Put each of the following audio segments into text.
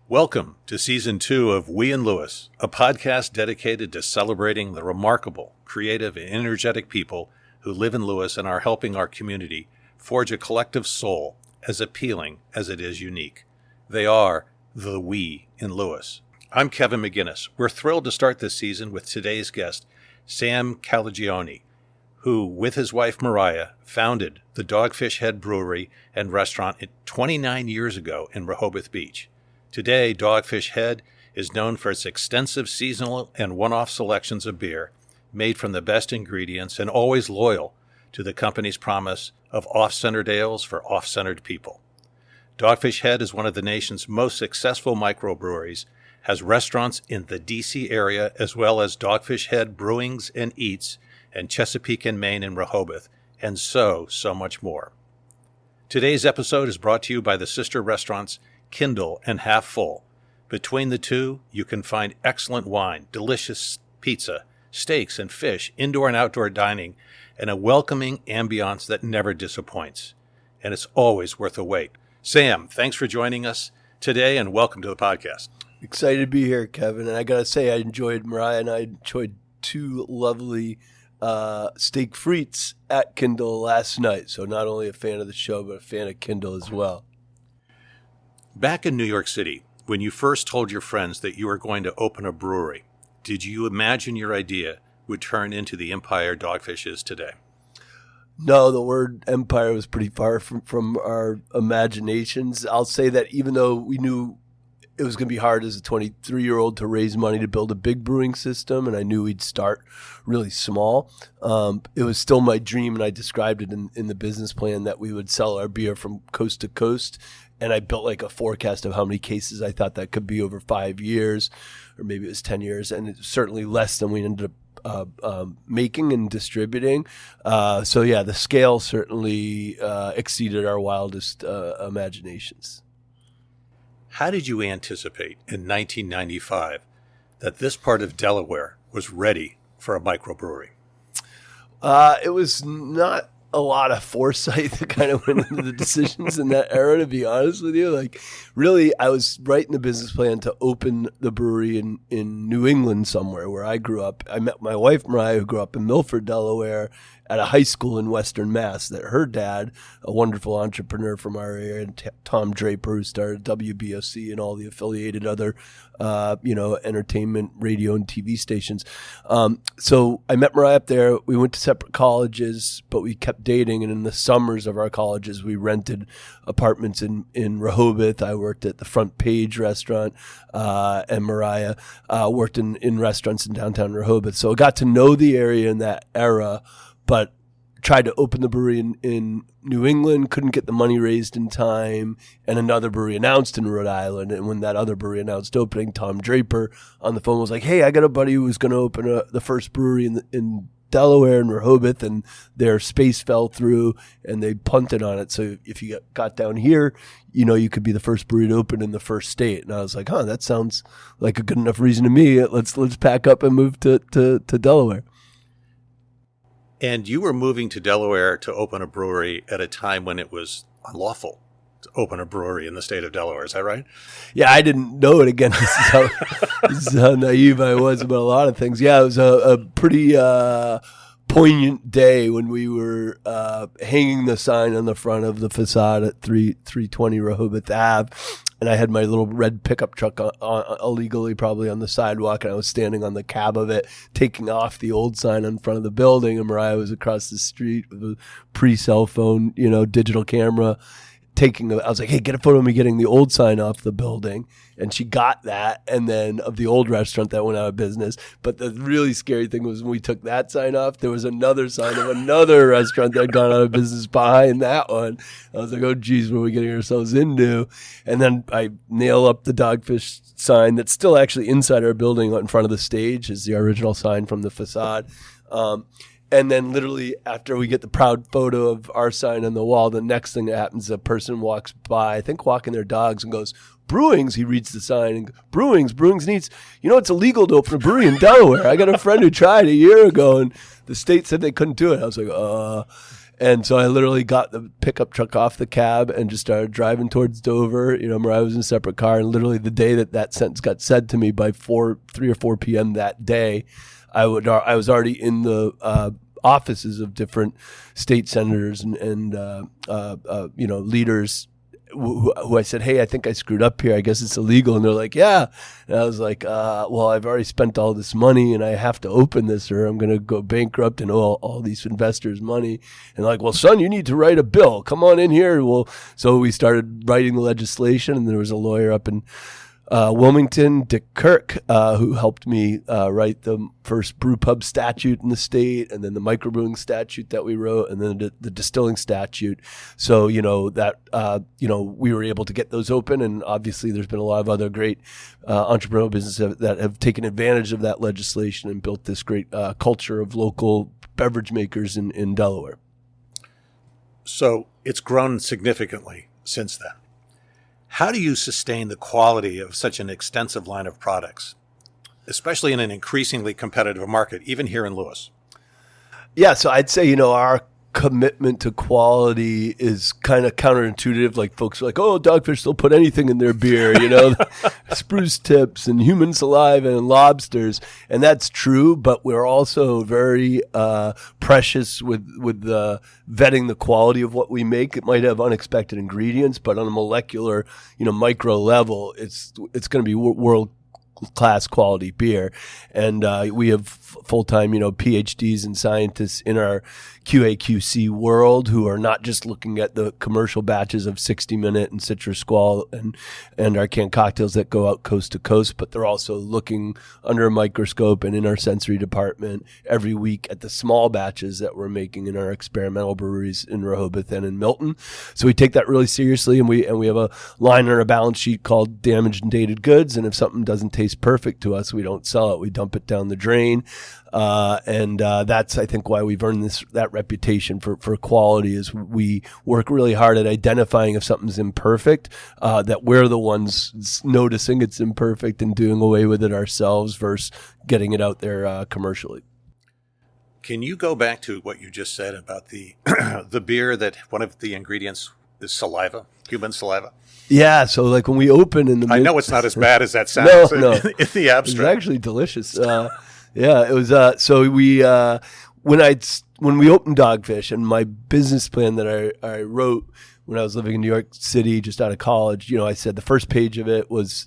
Welcome to Season 2 of We in Lewes, a podcast dedicated to celebrating the remarkable, creative, and energetic people who live in Lewes and are helping our community forge a collective soul as appealing as it is unique. They are the We in Lewes. I'm Kevin McGinnis. We're thrilled to start this season with today's guest, Sam Calagione, who, with his wife Mariah, founded the Dogfish Head Brewery and Restaurant 29 years ago in Rehoboth Beach. Today, Dogfish Head is known for its extensive seasonal and one-off selections of beer made from the best ingredients and always loyal to the company's promise of off-centered ales for off-centered people. Dogfish Head is one of the nation's most successful microbreweries, has restaurants in the D.C. area as well as Dogfish Head Brewings and Eats and Chesapeake and Maine and Rehoboth, and so much more. Today's episode is brought to you by the sister restaurants Kindle and Half Full. Between the two, you can find excellent wine, delicious pizza, steaks and fish, indoor and outdoor dining, and a welcoming ambiance that never disappoints. And it's always worth a wait. Sam, thanks for joining us today and welcome to the podcast. Excited to be here, Kevin. And I got to say, Mariah and I enjoyed two lovely steak frites at Kindle last night. So not only a fan of the show, but a fan of Kindle as well. Back in New York City, when you first told your friends that you were going to open a brewery, did you imagine your idea would turn into the empire Dogfish is today? No, the word empire was pretty far from our imaginations. I'll say that even though we knew it was going to be hard as a 23-year-old to raise money to build a big brewing system, and I knew we'd start really small, it was still my dream, and I described it in the business plan that we would sell our beer from coast to coast. And I built like a forecast of how many cases I thought that could be over 5 years, or maybe it was 10 years. And it's certainly less than we ended up making and distributing. So yeah, the scale certainly exceeded our wildest imaginations. How did you anticipate in 1995 that this part of Delaware was ready for a microbrewery? It was not a lot of foresight that kind of went into the decisions in that era, to be honest with you. Like, really, I was writing the business plan to open the brewery in New England somewhere where I grew up. I met my wife, Mariah, who grew up in Milford, Delaware, at a high school in Western Mass, that her dad, a wonderful entrepreneur from our area, Tom Draper, who started WBOC and all the affiliated other, entertainment, radio, and TV stations. So I met Mariah up there. We went to separate colleges, but we kept dating. And in the summers of our colleges, we rented apartments in Rehoboth. I worked at the Front Page restaurant, and Mariah worked in restaurants in downtown Rehoboth. So I got to know the area in that era, but tried to open the brewery in New England, couldn't get the money raised in time, and another brewery announced in Rhode Island. And when that other brewery announced opening, Tom Draper on the phone was like, "Hey, I got a buddy who was going to open the first brewery in Delaware and Rehoboth, and their space fell through and they punted on it. So if you got down here, you could be the first brewery to open in the first state." And I was like, that sounds like a good enough reason to me. Let's pack up and move to Delaware. And you were moving to Delaware to open a brewery at a time when it was unlawful to open a brewery in the state of Delaware. Is that right? Yeah, I didn't know it again. This is how naive I was about a lot of things. Yeah, it was a pretty poignant day when we were hanging the sign on the front of the facade at 320 Rehoboth Ave. And I had my little red pickup truck illegally probably on the sidewalk, and I was standing on the cab of it, taking off the old sign in front of the building, and Mariah was across the street with a pre-cell phone, digital camera. I was like, "Hey, get a photo of me getting the old sign off the building." And she got that, and then of the old restaurant that went out of business. But the really scary thing was when we took that sign off, there was another sign of another restaurant that had gone out of business behind that one. I was like, "Oh, geez, what are we getting ourselves into?" And then I nail up the Dogfish sign that's still actually inside our building in front of the stage, is the original sign from the facade. And then literally after we get the proud photo of our sign on the wall, the next thing that happens, a person walks by, I think walking their dogs, and goes, "Brewings," he reads the sign, and Brewings needs, it's illegal to open a brewery in Delaware. I got a friend who tried a year ago, and the state said they couldn't do it. I was like, And so I literally got the pickup truck off the cab and just started driving towards Dover. Where I was in a separate car. And literally the day that sentence got said to me, by 3 or 4 p.m. that day, I was already in the offices of different state senators and leaders who I said, hey, I think I screwed up here. I guess it's illegal. And they're like, yeah. And I was like, well, I've already spent all this money and I have to open this or I'm going to go bankrupt and owe all these investors money. And like, well, son, you need to write a bill. Come on in here. Well, so we started writing the legislation, and there was a lawyer up in Wilmington, Dick Kirk, who helped me write the first brew pub statute in the state, and then the microbrewing statute that we wrote, and then the distilling statute. So, we were able to get those open, and obviously there's been a lot of other great entrepreneurial businesses that have taken advantage of that legislation and built this great culture of local beverage makers in Delaware. So it's grown significantly since then. How do you sustain the quality of such an extensive line of products, especially in an increasingly competitive market, even here in Lewes? Yeah, so I'd say, our commitment to quality is kind of counterintuitive. Like folks are like, oh, Dogfish, they'll put anything in their beer, spruce tips and human saliva and lobsters. And that's true, but we're also very precious with vetting the quality of what we make. It might have unexpected ingredients, but on a molecular, micro level, it's going to be world-class quality beer. And we have full-time, PhDs and scientists in our QA/QC world who are not just looking at the commercial batches of 60 Minute and Citrus Squall and our canned cocktails that go out coast to coast, but they're also looking under a microscope and in our sensory department every week at the small batches that we're making in our experimental breweries in Rehoboth and in Milton. So we take that really seriously, and we have a line on our balance sheet called damaged and dated goods. And if something doesn't taste perfect to us, we don't sell it. We dump it down the drain. And that's, I think, why we've earned that reputation for quality, is we work really hard at identifying if something's imperfect, that we're the ones noticing it's imperfect and doing away with it ourselves versus getting it out there commercially. Can you go back to what you just said about the the beer that one of the ingredients is saliva, human saliva? Yeah, so like when we open I know it's not as bad as that sounds no. in the abstract. It's actually delicious. Yeah, it was. So we when we opened Dogfish, and my business plan that I wrote when I was living in New York City, just out of college, I said the first page of it was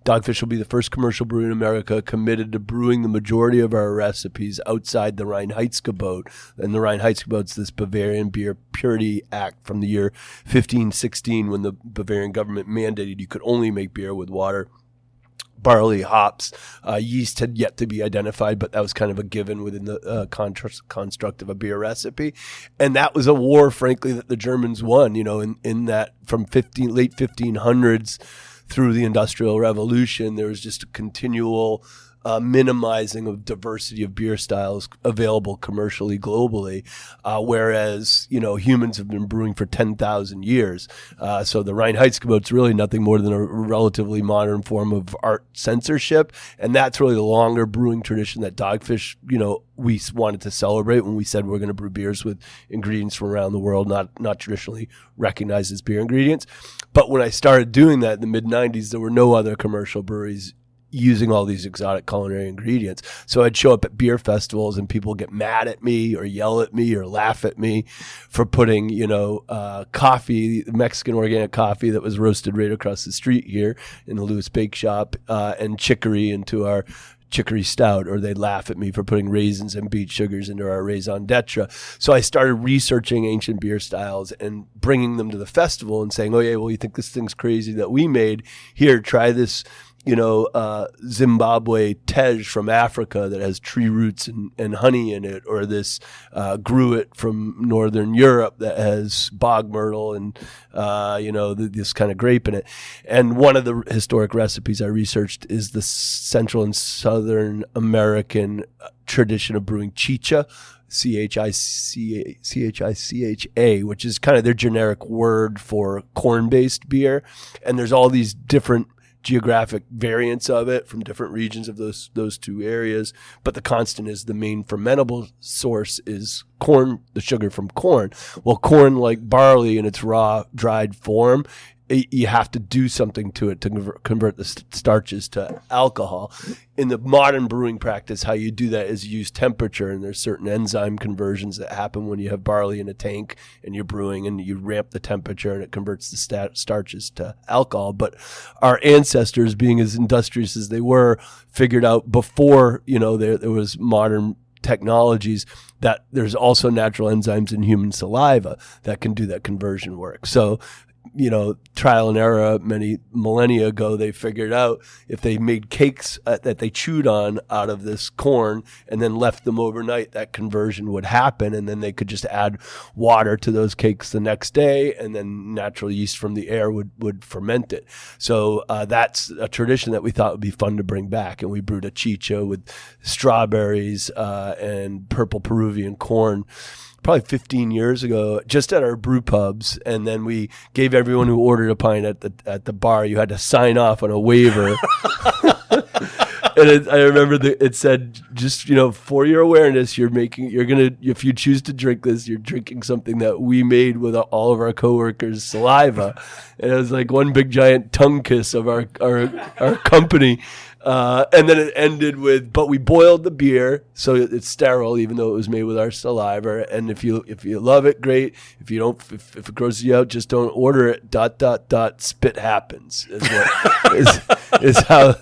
Dogfish will be the first commercial brewery in America committed to brewing the majority of our recipes outside the Reinheitsgebot. And the Reinheitsgebot's this Bavarian Beer Purity Act from the year 1516, when the Bavarian government mandated you could only make beer with water, barley, hops. Yeast had yet to be identified, but that was kind of a given within the construct of a beer recipe. And that was a war, frankly, that the Germans won, in that from late 1500s through the Industrial Revolution, there was just a continual minimizing of diversity of beer styles available commercially globally, whereas humans have been brewing for 10,000 years. So the Reinheitsgebot's really nothing more than a relatively modern form of art censorship, and that's really the longer brewing tradition that Dogfish, we wanted to celebrate when we said we're going to brew beers with ingredients from around the world, not traditionally recognized as beer ingredients. But when I started doing that in the mid-90s, there were no other commercial breweries using all these exotic culinary ingredients. So I'd show up at beer festivals and people get mad at me or yell at me or laugh at me for putting, coffee, Mexican organic coffee that was roasted right across the street here in the Lewes Bake Shop, and chicory into our chicory stout, or they'd laugh at me for putting raisins and beet sugars into our raison d'etre. So I started researching ancient beer styles and bringing them to the festival and saying, oh yeah, well, you think this thing's crazy that we made? Here, try this Zimbabwe tej from Africa that has tree roots and honey in it, or this gruit from Northern Europe that has bog myrtle and, this kind of grape in it. And one of the historic recipes I researched is the Central and Southern American tradition of brewing chicha, Chicha, which is kind of their generic word for corn-based beer. And there's all these different geographic variants of it from different regions of those two areas. But the constant is the main fermentable source is corn, the sugar from corn. Well, corn, like barley in its raw, dried form, you have to do something to it to convert the starches to alcohol. In the modern brewing practice, how you do that is you use temperature, and there's certain enzyme conversions that happen when you have barley in a tank and you're brewing, and you ramp the temperature and it converts the starches to alcohol. But our ancestors, being as industrious as they were, figured out before, there was modern technologies that there's also natural enzymes in human saliva that can do that conversion work. So, trial and error many millennia ago, they figured out if they made cakes that they chewed on out of this corn and then left them overnight, that conversion would happen. And then they could just add water to those cakes the next day, and then natural yeast from the air would ferment it. So that's a tradition that we thought would be fun to bring back. And we brewed a chicha with strawberries and purple Peruvian corn probably 15 years ago, just at our brew pubs. And then we gave everyone who ordered a pint at the bar, you had to sign off on a waiver. And I remember it said, just, for your awareness, if you choose to drink this, you're drinking something that we made with all of our coworkers' saliva. And it was like one big giant tongue kiss of our company. And then it ended with, but we boiled the beer, so it's sterile, even though it was made with our saliva. And if you love it, great. If you don't, if it grosses you out, just don't order it. ... Spit happens is how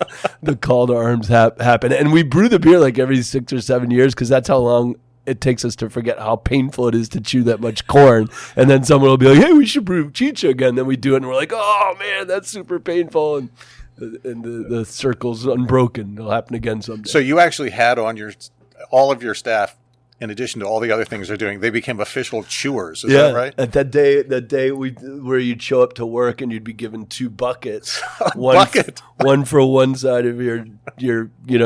the call to arms happen. And we brew the beer like every 6 or 7 years, because that's how long it takes us to forget how painful it is to chew that much corn. And then someone will be like, hey, we should brew chicha again. Then we do it, and we're like, oh man, that's super painful. And the circle's unbroken. It'll happen again someday. So you actually had on all of your staff, in addition to all the other things they're doing, they became official chewers. Is that right? At that day where you'd show up to work and you'd be given 2 buckets, one for one side of your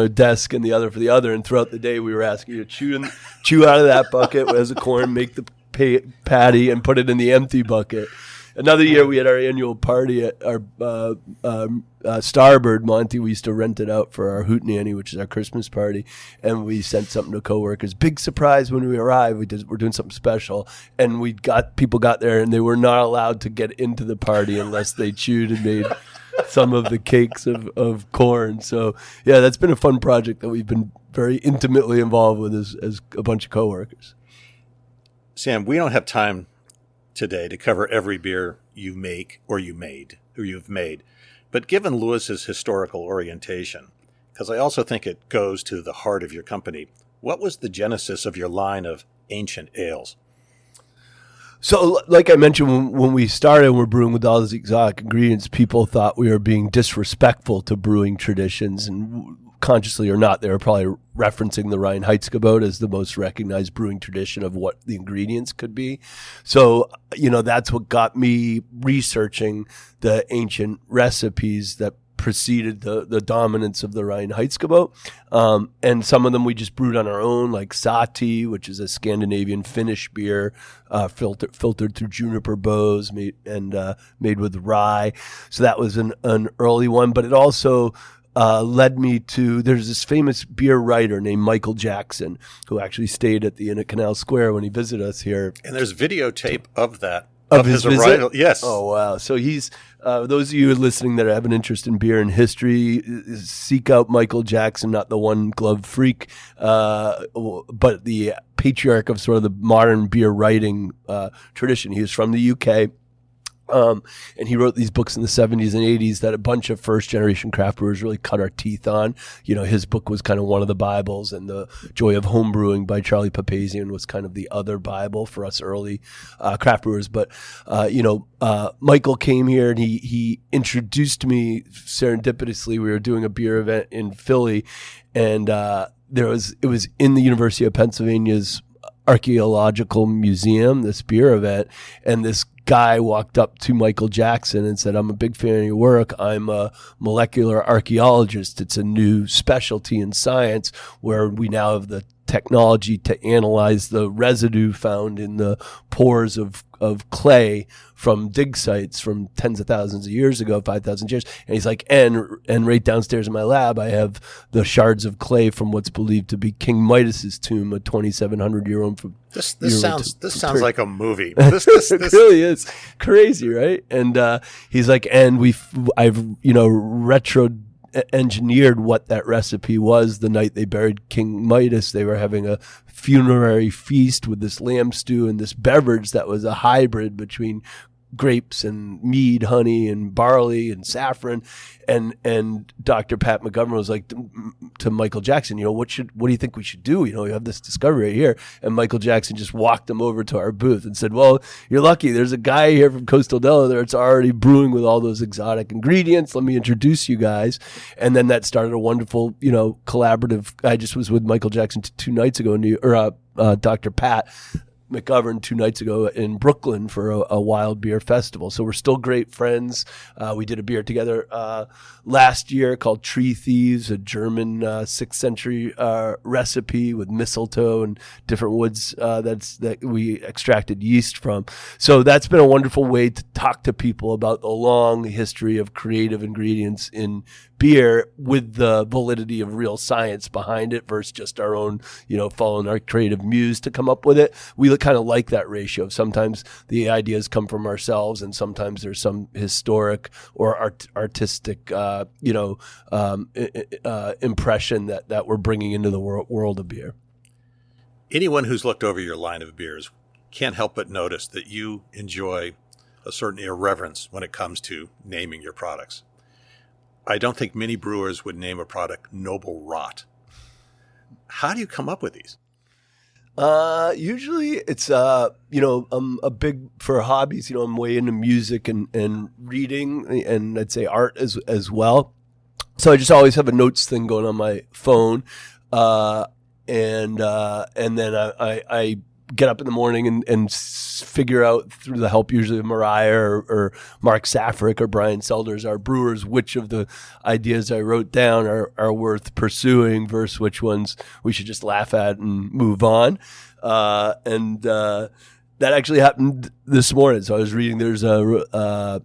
desk and the other for the other. And throughout the day, we were asking you to chew out of that bucket as a corn, make the patty, and put it in the empty bucket. Another year, we had our annual party at our Starboard, Monty. We used to rent it out for our hootenanny, which is our Christmas party, and we sent something to coworkers. Big surprise when we arrived. We're doing something special, and people got there, and they were not allowed to get into the party unless they chewed and made some of the cakes of corn. So yeah, that's been a fun project that we've been very intimately involved with as a bunch of coworkers. Sam, we don't have time today to cover every beer you make or you've made. But given Lewes's historical orientation, because I also think it goes to the heart of your company, what was the genesis of your line of ancient ales? So, like I mentioned, when we started, we're brewing with all these exotic ingredients. People thought we were being disrespectful to brewing traditions, and consciously or not, they were probably referencing the Reinheitsgebot as the most recognized brewing tradition of what the ingredients could be. So, that's what got me researching the ancient recipes that preceded the dominance of the Reinheitsgebot. And some of them we just brewed on our own, like Sahti, which is a Scandinavian Finnish beer, filtered through juniper boughs, made with rye. So that was an early one, but it also led me to, there's this famous beer writer named Michael Jackson, who actually stayed at the Inn at Canal Square when he visited us here. And there's videotape of that. Of his visit? Arrival. Yes. Oh, wow. So he's, those of you listening that have an interest in beer and history, seek out Michael Jackson, not the one glove freak, but the patriarch of sort of the modern beer writing tradition. He was from the UK. And he wrote these books in the 70s and 80s that a bunch of first generation craft brewers really cut our teeth on. His book was kind of one of the Bibles, and The Joy of Homebrewing by Charlie Papazian was kind of the other Bible for us early craft brewers. But, Michael came here and he introduced me serendipitously. We were doing a beer event in Philly, and it was in the University of Pennsylvania's Archaeological Museum, this beer event, and this guy walked up to Michael Jackson and said, I'm a big fan of your work. I'm a molecular archaeologist. It's a new specialty in science where we now have the technology to analyze the residue found in the pores of clay from dig sites from tens of thousands of years ago, 5,000 years. And he's like, and right downstairs in my lab, I have the shards of clay from what's believed to be King Midas's tomb, a 2,700-year-old from. This sounds like a movie. This really is crazy, right? And he's like, and I've retro engineered what that recipe was the night they buried King Midas. They were having a funerary feast with this lamb stew and this beverage that was a hybrid between grapes and mead, honey and barley and saffron. And Dr. Pat McGovern was like to Michael Jackson, what do you think we should do? We have this discovery right here. And Michael Jackson just walked him over to our booth and said, well, you're lucky. There's a guy here from Coastal Delaware that's already brewing with all those exotic ingredients. Let me introduce you guys. And then that started a wonderful, collaborative. I just was with Michael Jackson 2 nights ago Dr. Pat McGovern 2 nights ago in Brooklyn for a wild beer festival. So we're still great friends. We did a beer together last year called Tree Thieves, a German 6th century recipe with mistletoe and different woods that we extracted yeast from. So that's been a wonderful way to talk to people about the long history of creative ingredients in beer with the validity of real science behind it versus just our own, following our creative muse to come up with it. We kind of like that ratio. Sometimes the ideas come from ourselves and sometimes there's some historic or artistic, impression that we're bringing into the world of beer. Anyone who's looked over your line of beers can't help but notice that you enjoy a certain irreverence when it comes to naming your products. I don't think many brewers would name a product Noble Rot. How do you come up with these? Usually it's, I'm a big for hobbies, I'm way into music and reading and I'd say art as well. So I just always have a notes thing going on my phone. And then I get up in the morning and figure out through the help usually of Mariah or Mark Safrick or Brian Selders, our brewers, which of the ideas I wrote down are worth pursuing versus which ones we should just laugh at and move on. And that actually happened this morning. So I was reading, there was a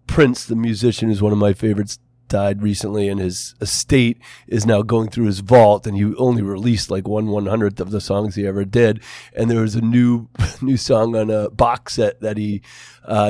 Prince, the musician, who's one of my favorites, died recently, and his estate is now going through his vault, and he only released like 1/100th of the songs he ever did. And there was a new song on a box set that he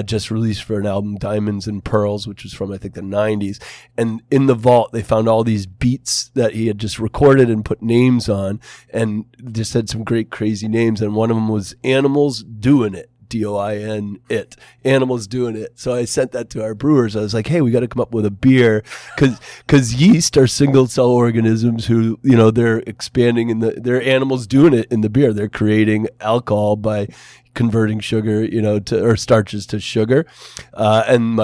just released for an album, Diamonds and Pearls, which was from I think the 90s. And in the vault they found all these beats that he had just recorded and put names on, and just had some great crazy names, and one of them was Animals Doing It. DOIN it. Animals Doing It. So I sent that to our brewers. I was like, hey, we got to come up with a beer because yeast are single cell organisms who, they're expanding they're animals doing it in the beer. They're creating alcohol by converting sugar, or starches to sugar. And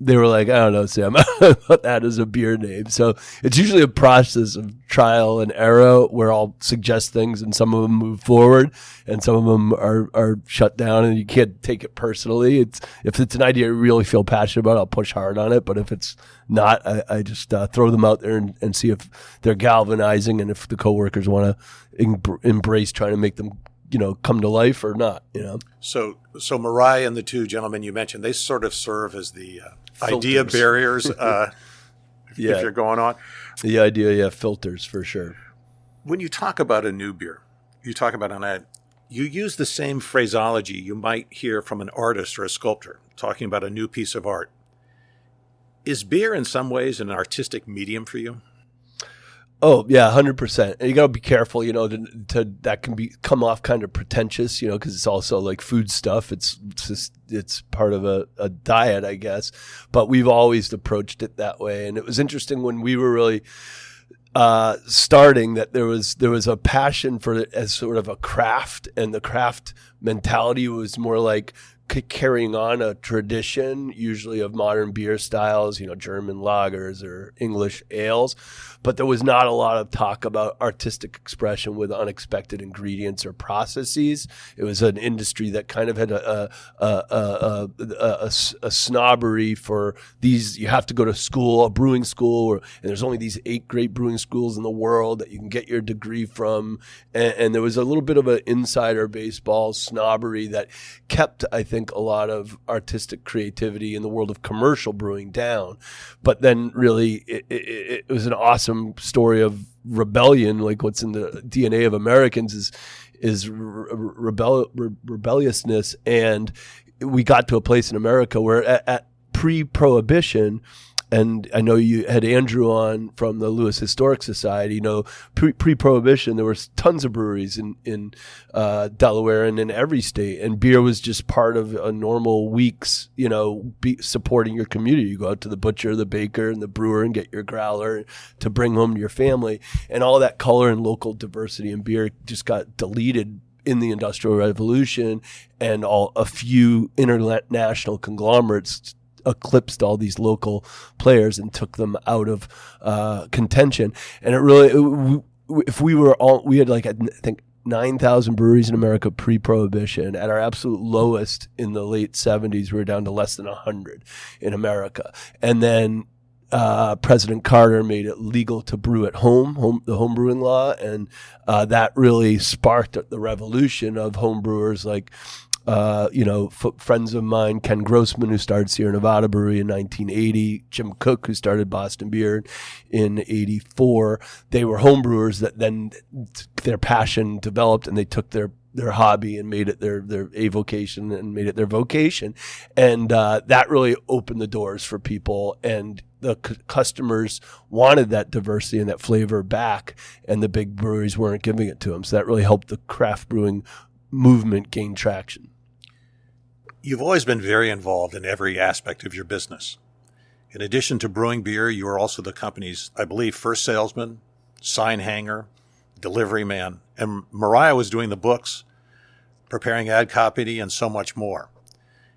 they were like, I don't know, Sam, about that as a beer name. So it's usually a process of trial and error where I'll suggest things and some of them move forward and some of them are shut down and you can't take it personally. If it's an idea I really feel passionate about, I'll push hard on it. But if it's not, I just throw them out there and see if they're galvanizing and if the coworkers want to embrace trying to make them come to life or not, So Mariah and the two gentlemen you mentioned, they sort of serve as the idea barriers if you're going on. The idea, filters for sure. When you talk about a new beer, you talk about you use the same phraseology you might hear from an artist or a sculptor talking about a new piece of art. Is beer in some ways an artistic medium for you? Oh yeah, 100%. And you got to be careful, that can come off kind of pretentious, because it's also like food stuff. It's part of a diet, I guess. But we've always approached it that way. And it was interesting when we were really starting that there was a passion for it as sort of a craft, and the craft mentality was more like carrying on a tradition, usually of modern beer styles, German lagers or English ales. But there was not a lot of talk about artistic expression with unexpected ingredients or processes. It was an industry that kind of had a snobbery for these. You have to go to school, a brewing school, and there's only these 8 great brewing schools in the world that you can get your degree from. And there was a little bit of an insider baseball snobbery that kept, I think, a lot of artistic creativity in the world of commercial brewing down. But then really it was an awesome story of rebellion. Like what's in the DNA of Americans is rebelliousness. And we got to a place in America where at pre-prohibition, and I know you had Andrew on from the Lewes Historic Society. Pre-prohibition, there were tons of breweries in Delaware and in every state, and beer was just part of a normal week's, supporting your community. You go out to the butcher, the baker, and the brewer and get your growler to bring home to your family, and all that color and local diversity in beer just got deleted in the Industrial Revolution, and a few international conglomerates eclipsed all these local players and took them out of contention. And we had like, I think 9,000 breweries in America pre-prohibition. At our absolute lowest in the late 70s, we were down to less than 100 in America. And then President Carter made it legal to brew at home, the home brewing law, and that really sparked the revolution of home brewers like friends of mine, Ken Grossman, who started Sierra Nevada Brewery in 1980, Jim Cook, who started Boston Beer in 84. They were home brewers that then their passion developed, and they took their hobby and made it their avocation and made it their vocation. And that really opened the doors for people, and the customers wanted that diversity and that flavor back, and the big breweries weren't giving it to them. So that really helped the craft brewing movement gain traction. You've always been very involved in every aspect of your business. In addition to brewing beer, you are also the company's, I believe, first salesman, sign hanger, delivery man, and Mariah was doing the books, preparing ad copy, and so much more.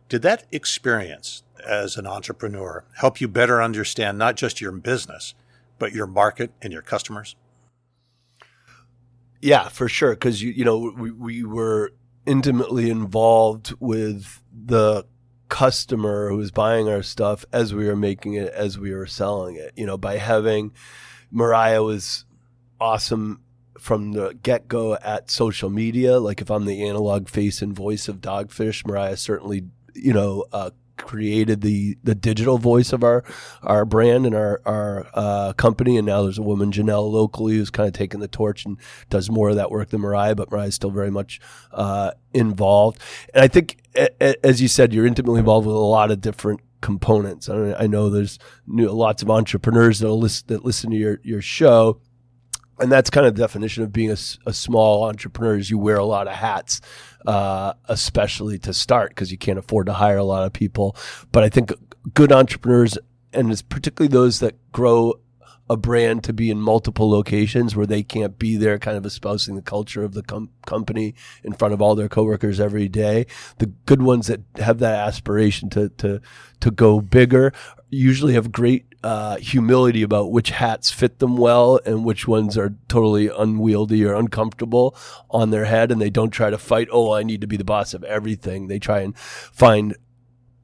Did that experience as an entrepreneur help you better understand not just your business, but your market and your customers? Yeah, for sure. Because we were intimately involved with the customer who was buying our stuff as we were making it, as we were selling it. By having Mariah was awesome from the get-go at social media. Like if I'm the analog face and voice of Dogfish, Mariah certainly created the digital voice of our brand and our company. And now there's a woman, Janelle, locally, who's kind of taken the torch and does more of that work than Mariah, but Mariah's still very much involved. And I think, as you said, you're intimately involved with a lot of different components. I know there's lots of entrepreneurs that listen to your show. And that's kind of the definition of being a small entrepreneur, is you wear a lot of hats, especially to start, because you can't afford to hire a lot of people. But I think good entrepreneurs, and it's particularly those that grow a brand to be in multiple locations where they can't be there kind of espousing the culture of the company in front of all their coworkers every day. The good ones that have that aspiration to go bigger usually have great humility about which hats fit them well and which ones are totally unwieldy or uncomfortable on their head. And they don't try to fight, I need to be the boss of everything. They try and find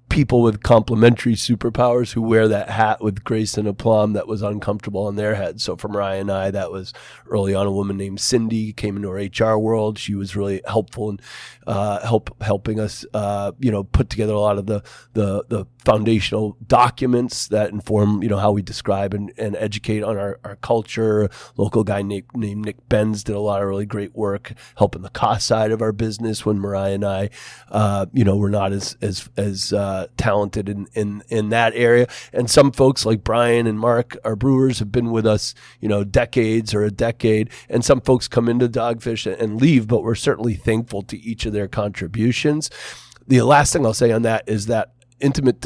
people with complementary superpowers who wear that hat with grace and aplomb that was uncomfortable on their head. So for Mariah and I, that was early on a woman named Cindy came into our HR world. She was really helpful in helping us, put together a lot of the foundational documents that inform, how we describe and educate on our culture. A local guy named Nick Benz did a lot of really great work helping the cost side of our business when Mariah and I, were not as talented in that area. And some folks like Brian and Mark, our brewers, have been with us, decades or a decade. And some folks come into Dogfish and leave, but we're certainly thankful to each of their contributions. The last thing I'll say on that is that intimate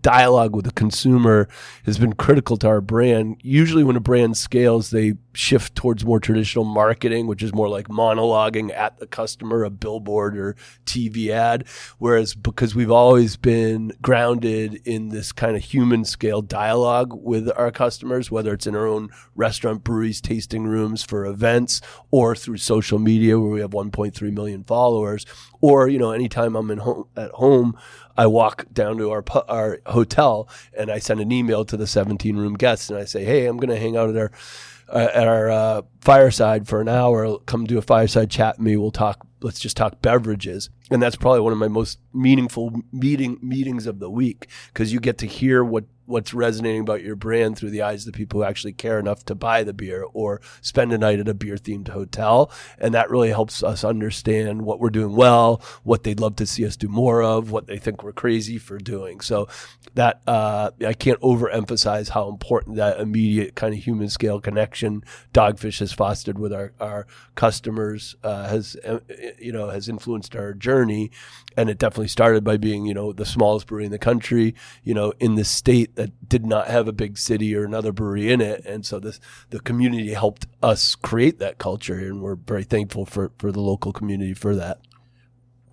dialogue with the consumer has been critical to our brand. Usually when a brand scales, they shift towards more traditional marketing, which is more like monologuing at the customer, a billboard or TV ad. Whereas because we've always been grounded in this kind of human scale dialogue with our customers, whether it's in our own restaurant, breweries, tasting rooms for events, or through social media where we have 1.3 million followers, or, anytime I'm at home, I walk down to our hotel and I send an email to the 17-room guests and I say, hey, I'm going to hang out at our fireside for an hour. Come do a fireside chat with me. Let's just talk beverages. And that's probably one of my most meaningful meetings of the week, because you get to hear what's resonating about your brand through the eyes of the people who actually care enough to buy the beer or spend a night at a beer-themed hotel. And that really helps us understand what we're doing well, what they'd love to see us do more of, what they think we're crazy for doing. So that I can't overemphasize how important that immediate kind of human scale connection Dogfish has fostered with our customers has influenced our journey. And it definitely started by being, the smallest brewery in the country, in the state that did not have a big city or another brewery in it. And so the community helped us create that culture, and we're very thankful for the local community for that.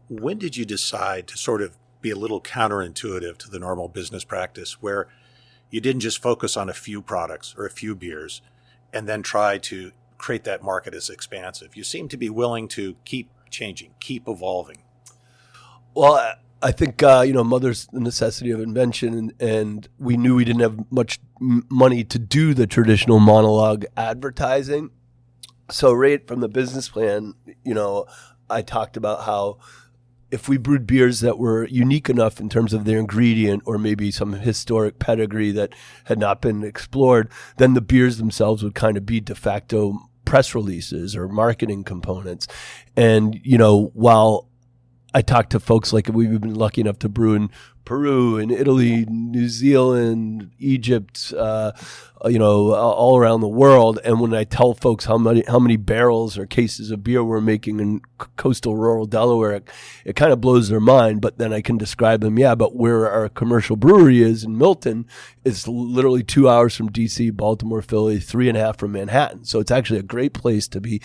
When did you decide to sort of be a little counterintuitive to the normal business practice, where you didn't just focus on a few products or a few beers and then try to create that market as expansive? You seem to be willing to keep changing, keep evolving. Well, I think, mother's the necessity of invention, and we knew we didn't have much money to do the traditional monologue advertising. So right from the business plan, I talked about how if we brewed beers that were unique enough in terms of their ingredient or maybe some historic pedigree that had not been explored, then the beers themselves would kind of be de facto press releases or marketing components. And, while I talked to folks like we've been lucky enough to brew in Peru and Italy, New Zealand, Egypt, all around the world. And when I tell folks how many barrels or cases of beer we're making in coastal rural Delaware, it kind of blows their mind. But then I can describe them. Yeah, but where our commercial brewery is in Milton is literally 2 hours from DC, Baltimore, Philly, 3.5 from Manhattan. So it's actually a great place to be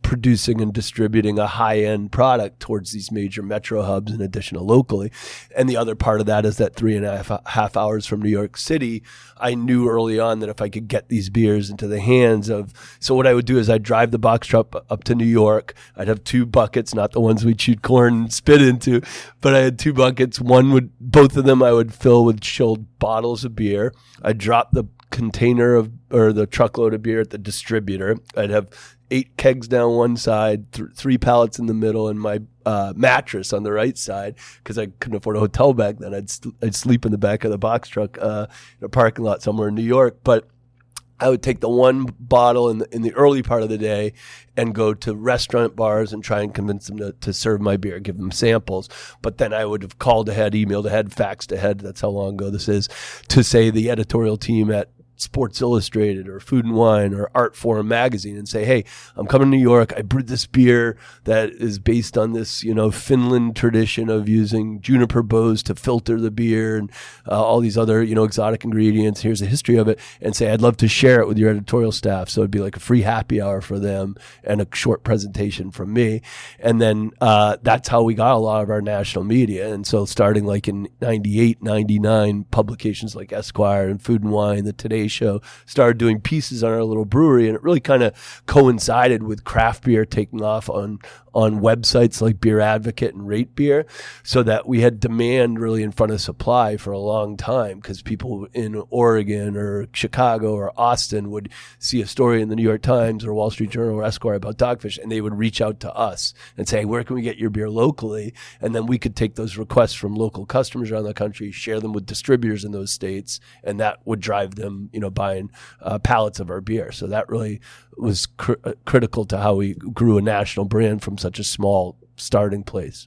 producing and distributing a high-end product towards these major metro hubs in addition to locally. And the other part of that is that 3.5 hours from New York City, I knew early on that if I could get these beers into the hands of, so what I would do is I'd drive the box truck up to New York. I'd have 2 buckets, not the ones we chewed corn and spit into, but I had 2 buckets. Both of them I would fill with chilled bottles of beer. I'd drop the container or the truckload of beer at the distributor. I'd have 8 kegs down one side, 3 pallets in the middle, and my mattress on the right side, because I couldn't afford a hotel back then. I'd sleep in the back of the box truck in a parking lot somewhere in New York. But I would take the one bottle in the early part of the day and go to restaurant bars and try and convince them to serve my beer, give them samples. But then I would have called ahead, emailed ahead, faxed ahead, that's how long ago this is, to say the editorial team at Sports Illustrated or Food and Wine or Art Forum magazine and say, hey, I'm coming to New York. I brewed this beer that is based on this, Finland tradition of using juniper boughs to filter the beer and all these other, exotic ingredients. Here's the history of it. And say, I'd love to share it with your editorial staff. So it'd be like a free happy hour for them and a short presentation from me. And then that's how we got a lot of our national media. And so starting like in 98, 99, publications like Esquire and Food and Wine, the Today Show started doing pieces on our little brewery, and it really kind of coincided with craft beer taking off on websites like Beer Advocate and Rate Beer, so that we had demand really in front of supply for a long time, because people in Oregon or Chicago or Austin would see a story in the New York Times or Wall Street Journal or Esquire about Dogfish, and they would reach out to us and say, where can we get your beer locally? And then we could take those requests from local customers around the country, share them with distributors in those states, and that would drive them, buying pallets of our beer. So that really was critical to how we grew a national brand from such a small starting place.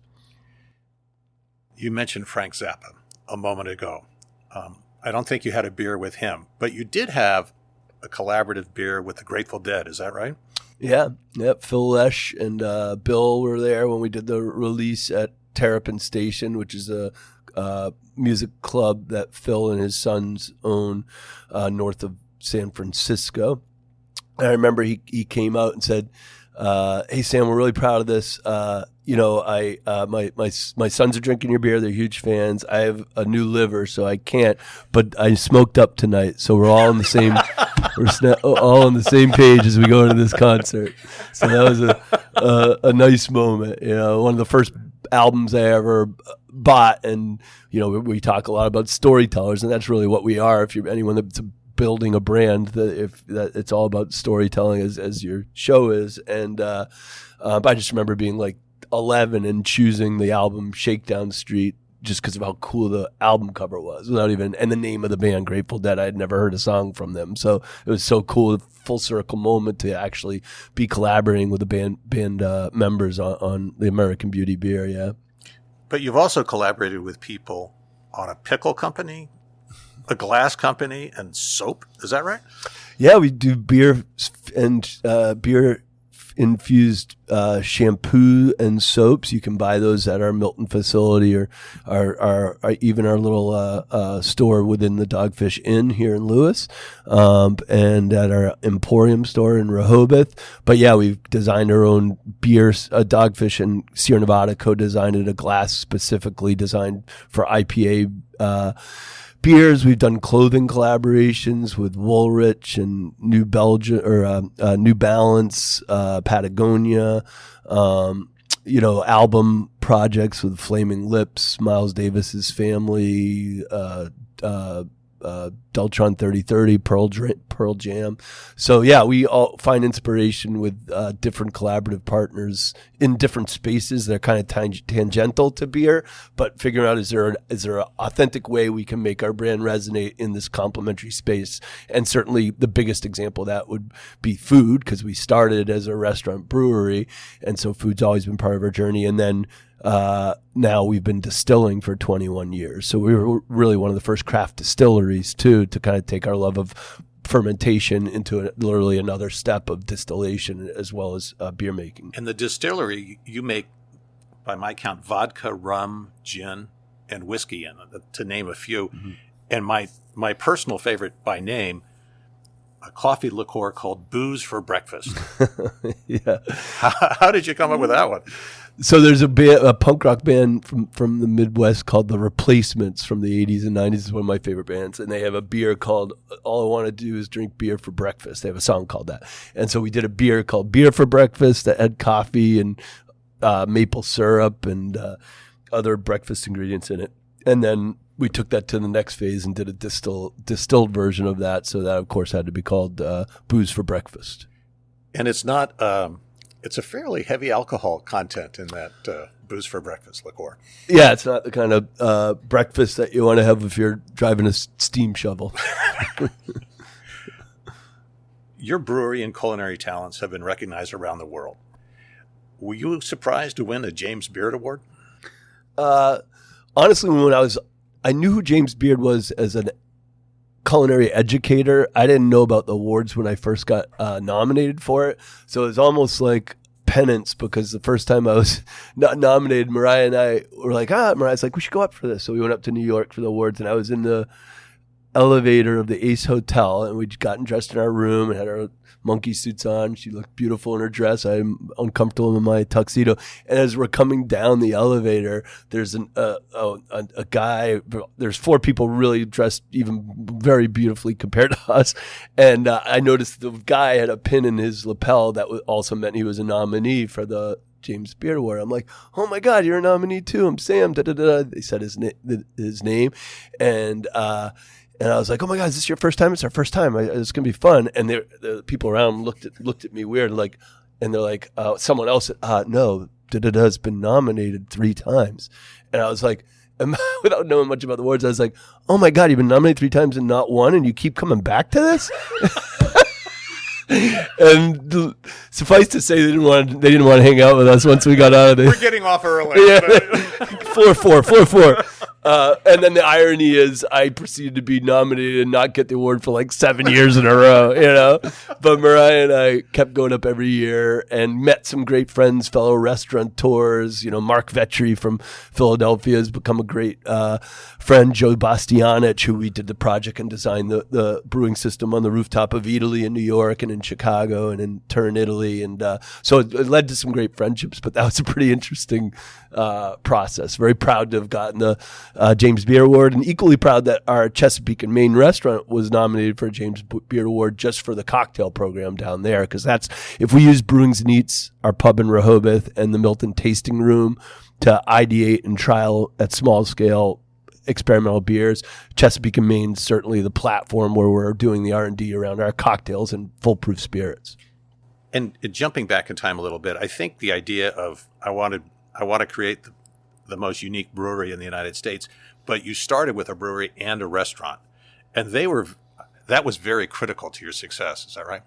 You mentioned Frank Zappa a moment ago. I don't think you had a beer with him, but you did have a collaborative beer with the Grateful Dead. Is that right? Yeah. Yep. Phil Lesh and Bill were there when we did the release at Terrapin Station, which is a music club that Phil and his sons own north of San Francisco. And I remember he came out and said, "Hey Sam, we're really proud of this. My sons are drinking your beer. They're huge fans. I have a new liver, so I can't. But I smoked up tonight, so we're all on the same. All on the same page as we go into this concert. So that was a nice moment. One of the first albums I ever bought, and we talk a lot about storytellers, and that's really what we are. If you're anyone that's building a brand, that it's all about storytelling as your show is. And but I just remember being like 11 and choosing the album Shakedown Street just because of how cool the album cover was, and the name of the band, Grateful Dead. I had never heard a song from them, so it was so cool, a full circle moment to actually be collaborating with the band members on the American Beauty beer. Yeah, but you've also collaborated with people on a pickle company, a glass company, and soap. Is that right? Yeah, we do beer and beer infused shampoo and soaps. You can buy those at our Milton facility or even our little store within the Dogfish Inn here in Lewes, and at our Emporium store in Rehoboth. But yeah, we've designed our own beers. Dogfish and Sierra Nevada co-designed it, a glass specifically designed for IPA beers. We've done clothing collaborations with Woolrich and New Balance, Patagonia, album projects with Flaming Lips, Miles Davis's family, Deltron 3030, Pearl Jam. So yeah, we all find inspiration with different collaborative partners in different spaces that are kind of tangential to beer, but figuring out is there an authentic way we can make our brand resonate in this complementary space. And certainly the biggest example of that would be food, because we started as a restaurant brewery, and so food's always been part of our journey. And then now we've been distilling for 21 years. So we were really one of the first craft distilleries too, to kind of take our love of fermentation into literally another step of distillation as well as beer making. In the distillery, you make, by my count, vodka, rum, gin, and whiskey, to name a few. Mm-hmm. And my personal favorite by name, a coffee liqueur called Booze for Breakfast. Yeah. How did you come up with that one? So there's a punk rock band from the Midwest called The Replacements from the 80s and 90s. It's one of my favorite bands. And they have a beer called All I Want to Do Is Drink Beer for Breakfast. They have a song called that. And so we did a beer called Beer for Breakfast that had coffee and maple syrup and other breakfast ingredients in it. And then we took that to the next phase and did a distilled version of that. So that, of course, had to be called Booze for Breakfast. And it's not... it's a fairly heavy alcohol content in that Booze for Breakfast liqueur. Yeah, it's not the kind of breakfast that you want to have if you're driving a steam shovel. Your brewery and culinary talents have been recognized around the world. Were you surprised to win a James Beard Award? Honestly, I knew who James Beard was as a culinary educator. I didn't know about the awards when I first got nominated for it. So it was almost like penance, because the first time I was not nominated, Mariah and I were like, Mariah's like, we should go up for this. So we went up to New York for the awards, and I was in the elevator of the Ace Hotel, and we'd gotten dressed in our room and had our monkey suits on. She looked beautiful in her dress. I'm uncomfortable in my tuxedo. And as we're coming down the elevator, there's a guy. There's four people really dressed even very beautifully compared to us. And I noticed the guy had a pin in his lapel that also meant he was a nominee for the James Beard Award. I'm like, oh my God, you're a nominee too. I'm Sam. Da, da, da. They said his name. And I was like, oh my God, is this your first time? It's our first time. It's going to be fun. And the people around looked at me weird, and they're like, someone else said, no, has been nominated 3 times. And I was like, without knowing much about the awards, I was like, oh my God, you've been nominated 3 times and not won, and you keep coming back to this? And suffice to say, they didn't want to hang out with us once we got out of there. We're getting off early. Yeah. 4-4. And then the irony is I proceeded to be nominated and not get the award for like 7 years in a row, you know. But Mariah and I kept going up every year and met some great friends, fellow restaurateurs. You know, Mark Vetri from Philadelphia has become a great friend. Joe Bastianich, who we did the project and designed the brewing system on the rooftop of Italy in New York and in Chicago and in Turin, Italy. And so it led to some great friendships, but that was a pretty interesting process. Very proud to have gotten the James Beard Award, and equally proud that our Chesapeake and Maine restaurant was nominated for a James Beard Award just for the cocktail program down there. Because that's, if we use Brewings and Eats, our pub in Rehoboth, and the Milton Tasting Room to ideate and trial at small scale experimental beers, Chesapeake and Maine certainly the platform where we're doing the R&D around our cocktails and foolproof spirits. And jumping back in time a little bit, I think the idea of I want to create the most unique brewery in the United States, but you started with a brewery and a restaurant, and that was very critical to your success. Is that right?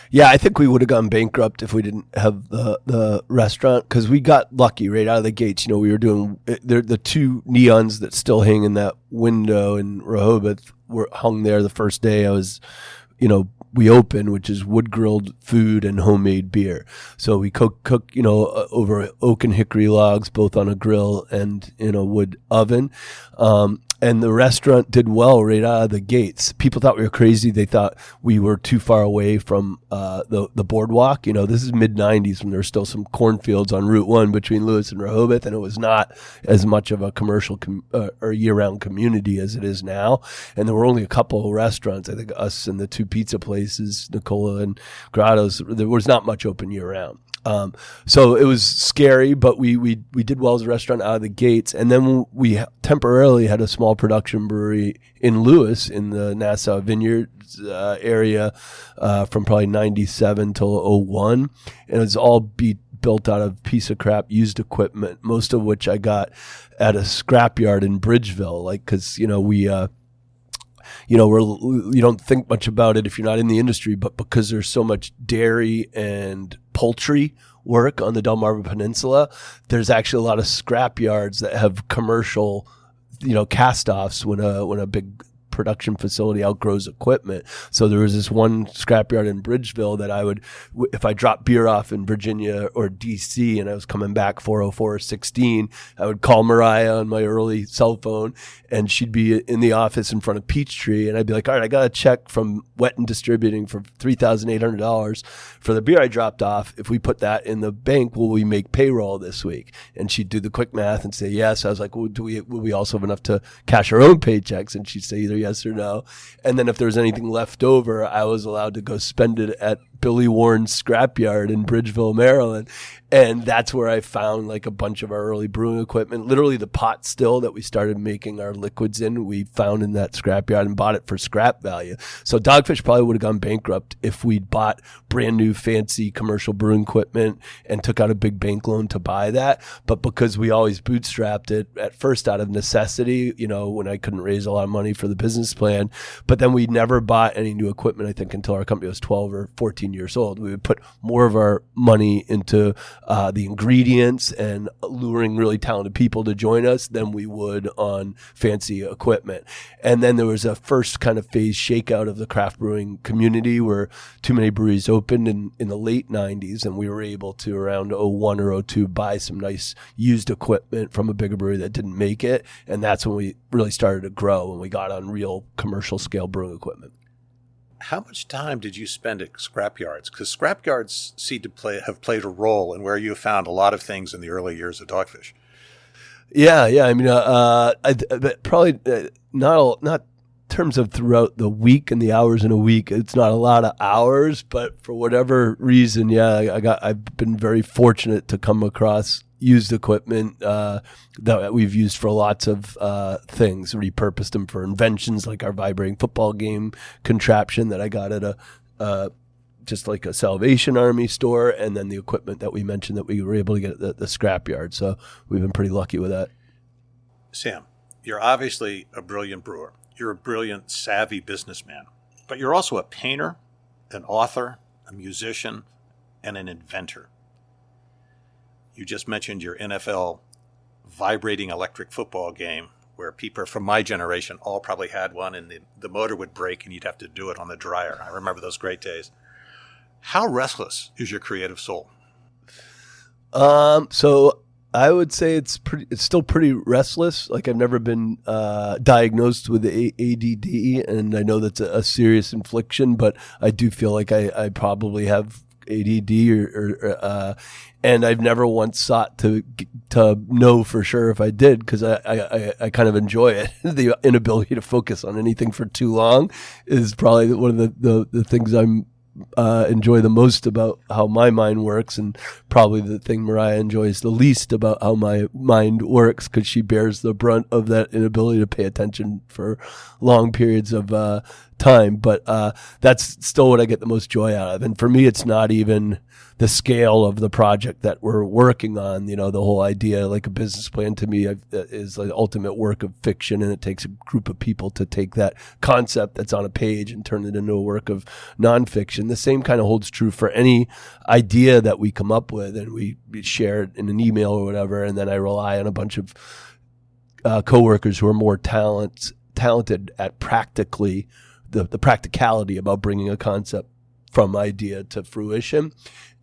Yeah, I think we would have gone bankrupt if we didn't have the restaurant, because we got lucky right out of the gates. You know, we were doing the two neons that still hang in that window in Rehoboth were hung there the first day we open, which is wood grilled food and homemade beer. So we cook, over oak and hickory logs, both on a grill and in a wood oven. And the restaurant did well right out of the gates. People thought we were crazy. They thought we were too far away from the boardwalk. You know, this is mid-'90s when there were still some cornfields on Route 1 between Lewes and Rehoboth, and it was not as much of a commercial or year-round community as it is now. And there were only a couple of restaurants, I think us and the two pizza places, Nicola and Grotto's. There was not much open year-round. So it was scary, but we did well as a restaurant out of the gates. And then we temporarily had a small production brewery in Lewes in the Nassau Vineyards area from probably 97 till 01. And it was all built out of piece of crap used equipment, most of which I got at a scrapyard in Bridgeville. Like, cause you don't think much about it if you're not in the industry, but because there's so much dairy and poultry work on the Delmarva Peninsula, there's actually a lot of scrap yards that have commercial, cast-offs when a big production facility outgrows equipment. So there was this one scrapyard in Bridgeville that I would, if I dropped beer off in Virginia or DC and I was coming back 404 or 16, I would call Mariah on my early cell phone and she'd be in the office in front of Peachtree, and I'd be like, all right, I got a check from Wet and Distributing for $3,800 for the beer I dropped off. If we put that in the bank, will we make payroll this week? And she'd do the quick math and say yes. I was like, well, will we also have enough to cash our own paychecks? And she'd say either yes or no. And then if there was anything left over, I was allowed to go spend it at Billy Warren's scrapyard in Bridgeville, Maryland. And that's where I found like a bunch of our early brewing equipment. Literally the pot still that we started making our liquids in, we found in that scrapyard and bought it for scrap value. So Dogfish probably would have gone bankrupt if we'd bought brand new fancy commercial brewing equipment and took out a big bank loan to buy that. But because we always bootstrapped it at first out of necessity, when I couldn't raise a lot of money for the business plan, but then we never bought any new equipment, I think, until our company was 12 or 14 years old. We would put more of our money into the ingredients and luring really talented people to join us than we would on fancy equipment. And then there was a first kind of phase shakeout of the craft brewing community where too many breweries opened in the late 90s, and we were able to around 01 or 02 buy some nice used equipment from a bigger brewery that didn't make it. And that's when we really started to grow and we got on real commercial scale brewing equipment. How much time did you spend at scrapyards? Because scrapyards seem to have played a role in where you found a lot of things in the early years of Dogfish. Yeah. I mean, probably not in terms of throughout the week and the hours in a week. It's not a lot of hours, but for whatever reason, I've been very fortunate to come across used equipment that we've used for lots of things, repurposed them for inventions like our vibrating football game contraption that I got at a just like a Salvation Army store, and then the equipment that we mentioned that we were able to get at the scrapyard. So we've been pretty lucky with that. Sam, you're obviously a brilliant brewer. You're a brilliant, savvy businessman, but you're also a painter, an author, a musician, and an inventor. You just mentioned your NFL vibrating electric football game where people from my generation all probably had one, and the motor would break and you'd have to do it on the dryer. I remember those great days. How restless is your creative soul? So I would say it's still pretty restless. Like, I've never been diagnosed with ADD, and I know that's a serious infliction, but I do feel like I probably have ADD, and I've never once sought to know for sure if I did, because I kind of enjoy it. The inability to focus on anything for too long is probably one of the things I'm enjoy the most about how my mind works, and probably the thing Mariah enjoys the least about how my mind works, because she bears the brunt of that inability to pay attention for long periods of time. But that's still what I get the most joy out of. And for me, it's not even the scale of the project that we're working on. You know, the whole idea, like a business plan to me is the ultimate work of fiction, and it takes a group of people to take that concept that's on a page and turn it into a work of nonfiction. The same kind of holds true for any idea that we come up with, and we share it in an email or whatever, and then I rely on a bunch of coworkers who are more talented at practically the practicality about bringing a concept from idea to fruition.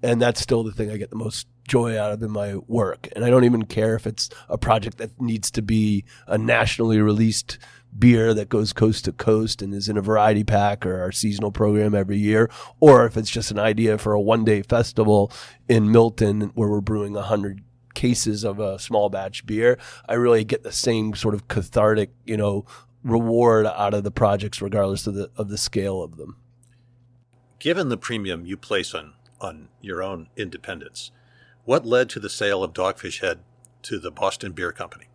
And that's still the thing I get the most joy out of in my work. And I don't even care if it's a project that needs to be a nationally released beer that goes coast to coast and is in a variety pack or our seasonal program every year, or if it's just an idea for a one-day festival in Milton where we're brewing 100 cases of a small batch beer. I really get the same sort of cathartic, reward out of the projects regardless of the scale of them. Given the premium you place on your own independence, what led to the sale of Dogfish Head to the Boston Beer Company?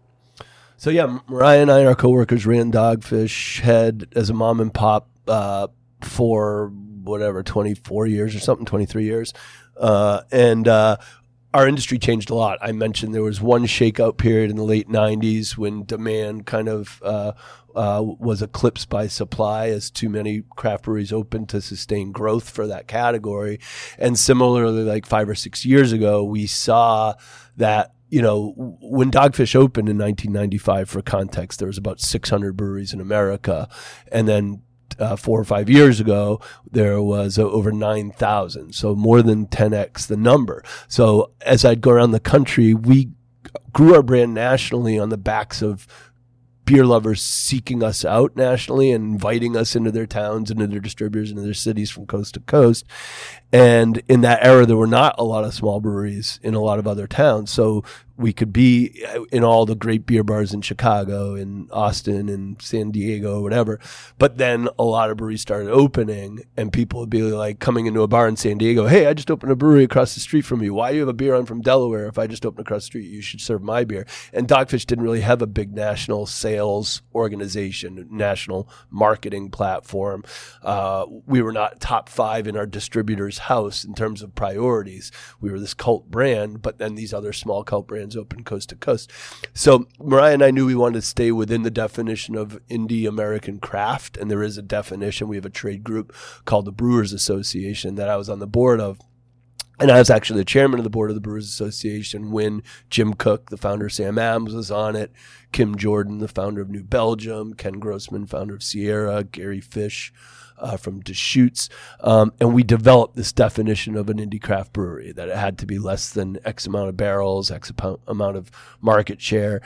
So yeah, Mariah and I and our coworkers ran Dogfish Head as a mom and pop for 24 years or something, 23 years. And our industry changed a lot. I mentioned there was one shakeout period in the late 90s when demand kind of was eclipsed by supply as too many craft breweries opened to sustain growth for that category. And similarly, like 5 or 6 years ago, we saw that, when Dogfish opened in 1995, for context, there was about 600 breweries in America. And then 4 or 5 years ago, there was over 9,000. So more than 10x the number. So as I'd go around the country, we grew our brand nationally on the backs of beer lovers seeking us out nationally and inviting us into their towns, into their distributors, into their cities from coast to coast. And in that era, there were not a lot of small breweries in a lot of other towns. So we could be in all the great beer bars in Chicago, in Austin, in San Diego, whatever. But then a lot of breweries started opening, and people would be like coming into a bar in San Diego. Hey, I just opened a brewery across the street from you. Why do you have a beer? I'm from Delaware. If I just opened across the street, you should serve my beer. And Dogfish didn't really have a big national sales organization, national marketing platform. We were not top 5 in our distributor's house in terms of priorities. We were this cult brand, but then these other small cult brands open coast to coast. So Mariah and I knew we wanted to stay within the definition of indie American craft, and there is a definition. We have a trade group called the Brewers Association that I was on the board of. And I was actually the chairman of the board of the Brewers Association when Jim Cook, the founder of Sam Adams, was on it, Kim Jordan, the founder of New Belgium, Ken Grossman, founder of Sierra, Gary Fish from Deschutes. And we developed this definition of an indie craft brewery, that it had to be less than X amount of barrels, X amount of market share.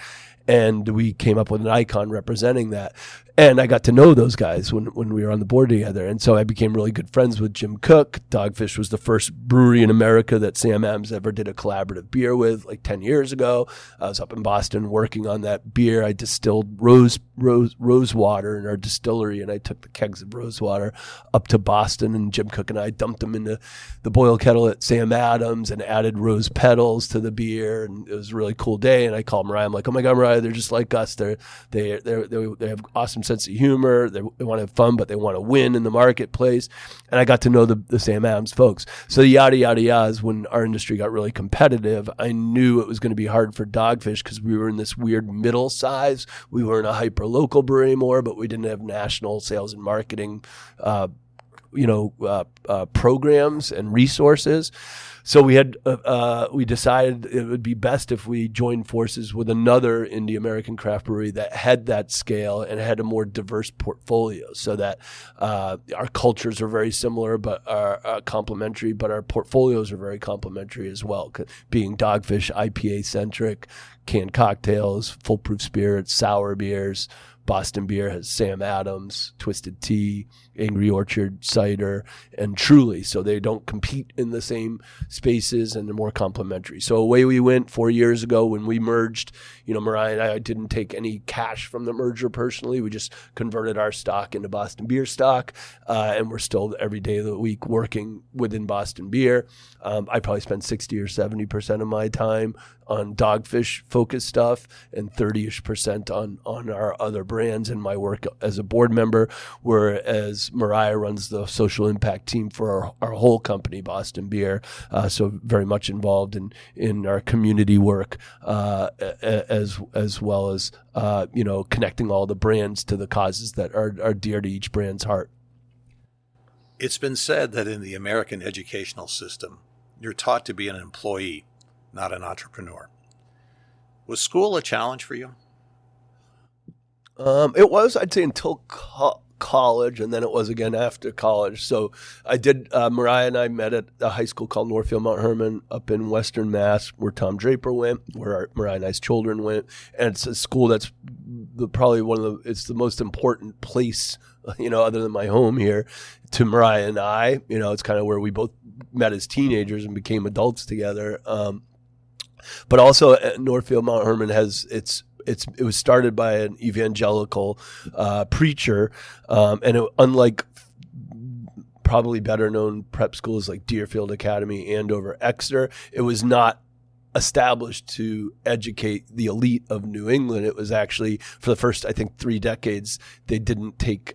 And we came up with an icon representing that. And I got to know those guys when we were on the board together. And so I became really good friends with Jim Cook. Dogfish was the first brewery in America that Sam Adams ever did a collaborative beer with, like 10 years ago. I was up in Boston working on that beer. I distilled rose water in our distillery, and I took the kegs of rose water up to Boston, and Jim Cook and I dumped them into the boil kettle at Sam Adams and added rose petals to the beer. And it was a really cool day. And I called Mariah. I'm like, oh my God, Mariah, they're just like us. They have awesome sense of humor. They want to have fun, but they want to win in the marketplace. And I got to know the Sam Adams folks. So yada, yada, yada, when our industry got really competitive, I knew it was going to be hard for Dogfish because we were in this weird middle size. We weren't a hyper local brewery anymore, but we didn't have national sales and marketing programs and resources. So we decided it would be best if we joined forces with another indie American craft brewery that had that scale and had a more diverse portfolio, so that our cultures are very similar but are complementary, but our portfolios are very complementary as well, being Dogfish IPA centric, canned cocktails, full proof spirits, sour beers. Boston Beer has Sam Adams, Twisted Tea, Angry Orchard cider, and Truly. So they don't compete in the same spaces, and they're more complementary. So away we went 4 years ago when we merged. Mariah and I didn't take any cash from the merger personally. We just converted our stock into Boston Beer stock, and we're still every day of the week working within Boston Beer. I probably spend 60 or 70% of my time on Dogfish focused stuff and 30-ish% on our other brands and my work as a board member, whereas Mariah runs the social impact team for our whole company, Boston Beer. So very much involved in our community work, as well as connecting all the brands to the causes that are dear to each brand's heart. It's been said that in the American educational system, you're taught to be an employee, not an entrepreneur. Was school a challenge for you? It was, I'd say, until college, and then it was again after college. So I did, Mariah and I met at a high school called Northfield Mount Herman up in Western Mass, where Tom Draper went, where Mariah and I's children went. And it's a school that's it's the most important place, other than my home here, to Mariah and I. It's kind of where we both met as teenagers and became adults together. But also Northfield Mount Herman it was started by an evangelical preacher, and unlike probably better known prep schools like Deerfield Academy, Andover, Exeter, it was not established to educate the elite of New England. It was actually, for the first, I think, 3 decades, they didn't take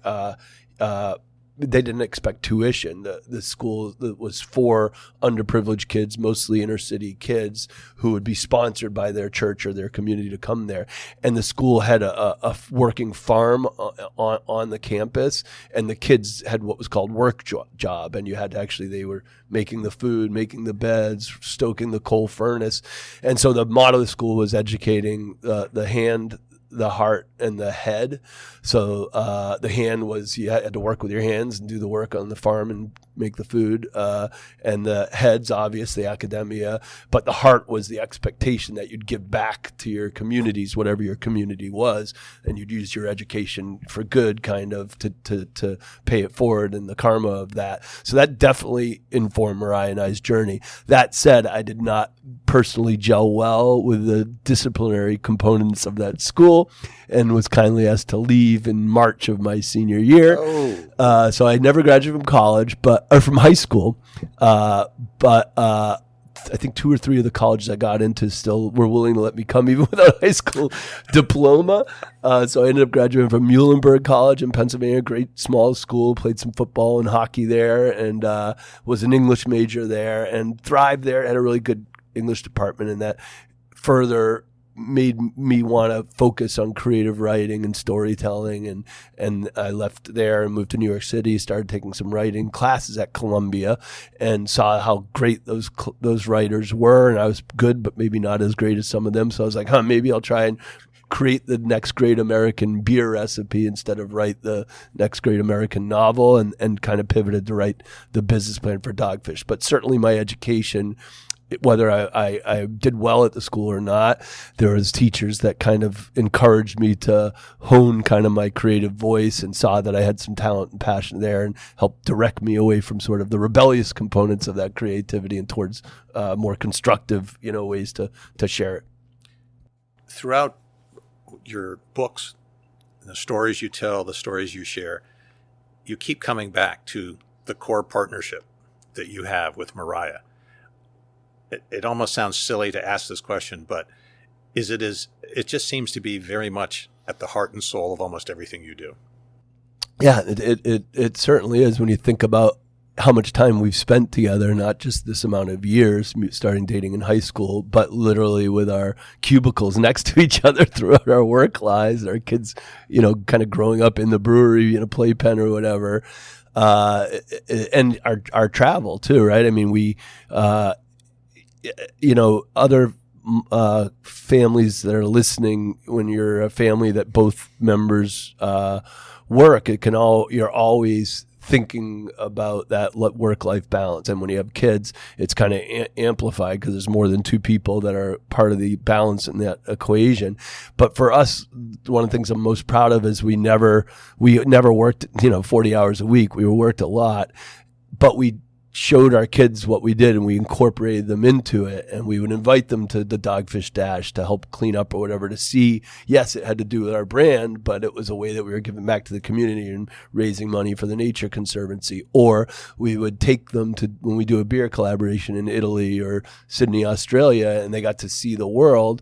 they didn't expect tuition. The school was for underprivileged kids, mostly inner city kids, who would be sponsored by their church or their community to come there. And the school had a working farm on the campus, and the kids had what was called work job. And you had to they were making the food, making the beds, stoking the coal furnace. And so the motto of the school was educating the hand, the heart, and the head. So the hand was you had to work with your hands and do the work on the farm and make the food, and the head's obviously academia, but the heart was the expectation that you'd give back to your communities, whatever your community was, and you'd use your education for good, kind of to pay it forward, and the karma of that. So that definitely informed Mariah and I's journey. That said, I did not personally gel well with the disciplinary components of that school, and was kindly asked to leave in March of my senior year. So I never graduated from college, or from high school. But I think 2 or 3 of the colleges I got into still were willing to let me come even without a high school diploma. So I ended up graduating from Muhlenberg College in Pennsylvania, great small school, played some football and hockey there, and was an English major there and thrived there, had a really good English department, and that further made me want to focus on creative writing and storytelling, and I left there and moved to New York City, started taking some writing classes at Columbia, and saw how great those writers were, and I was good but maybe not as great as some of them. So I was like, maybe I'll try and create the next great American beer recipe instead of write the next great American novel, and kind of pivoted to write the business plan for Dogfish. But certainly my education, whether I did well at the school or not, there was teachers that kind of encouraged me to hone kind of my creative voice, and saw that I had some talent and passion there, and helped direct me away from sort of the rebellious components of that creativity and towards more constructive, ways to share it. Throughout your books, the stories you tell, the stories you share, you keep coming back to the core partnership that you have with Mariah. It almost sounds silly to ask this question, but it just seems to be very much at the heart and soul of almost everything you do. Yeah, it certainly is when you think about how much time we've spent together, not just this amount of years, starting dating in high school, but literally with our cubicles next to each other throughout our work lives, our kids, kind of growing up in the brewery in a playpen or whatever. and our travel too, right? I mean, we, other families that are listening, when you're a family that both members work, you're always thinking about that work-life balance. And when you have kids, it's kind of amplified because there's more than two people that are part of the balance in that equation. But for us, one of the things I'm most proud of is we never worked 40 hours a week. We worked a lot, but we showed our kids what we did, and we incorporated them into it, and we would invite them to the Dogfish Dash to help clean up or whatever, to see, yes, it had to do with our brand, but it was a way that we were giving back to the community and raising money for the Nature Conservancy. Or we would take them to, when we do a beer collaboration in Italy or Sydney, Australia, and they got to see the world,